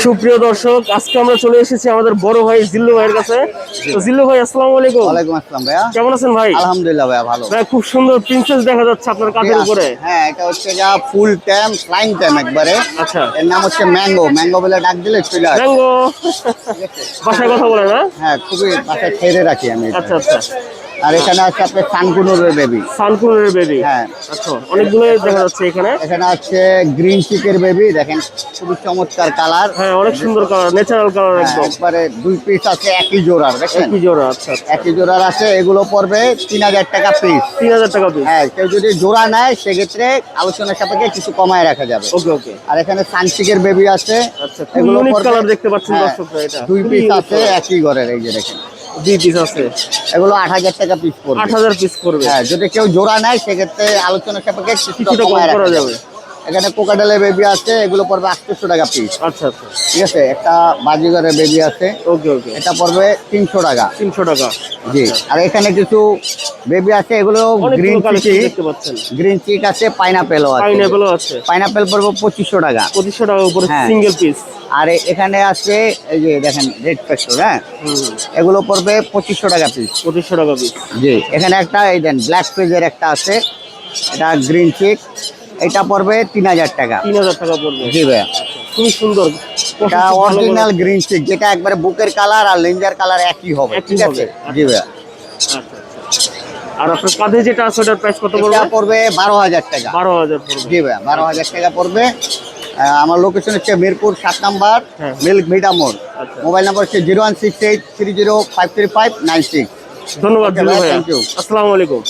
সুপ্রিয় দর্শক, আজকে আমরা চলে এসেছি আমাদের বড় ভাই জিল্লু ভাইয়ের কাছে। তো জিল্লু ভাই, আসসালামু আলাইকুম। ওয়ালাইকুম আসসালাম ভাইয়া। কেমন আছেন ভাই? আলহামদুলিল্লাহ ভাইয়া, ভালো। ভাই, খুব সুন্দর প্রিন্সেস দেখা যাচ্ছে আপনার কাঁধের উপরে। হ্যাঁ, এটা হচ্ছে যা ফুল টাইম ফ্লাইং টাইম একবারে। আচ্ছা, এর নাম হচ্ছে ম্যাঙ্গো। ম্যাঙ্গো বলে ডাক দিলে চলে আসে। ম্যাঙ্গো ভাষায় কথা বলে না? হ্যাঁ, খুবই বাসায় ছেড়ে রাখি আমি এটা। আচ্ছা আচ্ছা। আর এখানে আছে আপনার সানকুনুরের বেবি। সানকুনের বেবি। হ্যাঁ, আচ্ছা, অনেকগুলো দেখা যাচ্ছে এখানে। এখানে আছে গ্রিন চিকের বেবি, দেখেন খুবই চমৎকার কালার। হ্যাঁ, অনেক সুন্দর কালার, ন্যাচারাল কালার একদম। একবারে 2 পিস আছে একই জোড়ার, দেখেন একই জোড়া। আচ্ছা আচ্ছা। একই জোড়ার আছে। এগুলো পড়বে 3000 টাকা পিস। 3000 টাকা পিস। হ্যাঁ, কেউ যদি জোড়া নেয় সেক্ষেত্রে আলোচনার সাপেক্ষে কিছু কমায় রাখা যাবে। ওকে ওকে। আর এখানে সানচিকের বেবি আছে। আচ্ছা, খুব ইউনিক কালার দেখতে পাচ্ছেন দর্শকরা। এটা 2 পিস আছে একই ঘরের, এই যে দেখেন 2 পিস আছে। এগুলো 8000 টাকা পিস পড়বে। 8000 পিস করবে। হ্যাঁ, যদি কেউ জোড়া নেয় সেক্ষেত্রে আলোচনার সাপেক্ষে কিছুটা কম করা যাবে। এখানে কোকাডেলের বেবি আছে, এগুলো পড়বে 800 টাকা পিস। আচ্ছা আচ্ছা, ঠিক আছে। একটা বাজিগরের বেবি আছে, ওকে ওকে। এটা পড়বে 300 টাকা। 300 টাকা। জি। আর এখানে কিছু বেবি আছে, এগুলো গ্রিন চিক দেখতে পাচ্ছেন। গ্রিন চিক আছে, পাইনাপেলও আছে। পাইনাপেলও আছে। পাইনাপেল পড়বে 2500 টাকা। 2500 টাকা উপরে হ্যাঁ। Single piece. আর এখানে আছে এই যে দেখেন রেড ফ্যাক্টর। হ্যাঁ, এগুলো পড়বে 2500 টাকা পিস। 2500 টাকা পিস। জি। এখানে একটা এই দেন ব্ল্যাক পেজের একটা আছে, এটা গ্রিন চিক, এটা পড়বে 3000 টাকা। 3000 টাকা পড়বে। জি ভাইয়া, খুবই সুন্দর। এটা অরিজিনাল গ্রিন চিক, যেটা একবারে বুকের কালার আর লেঞ্জার কালার একই হবে। ঠিক আছে। জি ভাইয়া। আচ্ছা আচ্ছা। আর আপনার কাঁধে যেটা আছে ওটার প্রাইস কত পড়বে? এটা পড়বে 12000 টাকা। 12000 পড়বে। জি ভাইয়া, 12000 টাকা পড়বে। আমার লোকেশন হচ্ছে মিরপুর 7 নাম্বার, হ্যাঁ। মিল্ক ভিটা মোড়। আচ্ছা। মোবাইল নাম্বার হচ্ছে 01683053596। ধন্যবাদ জিল্লু ভাই। Thank you. আসসালামু আলাইকুম।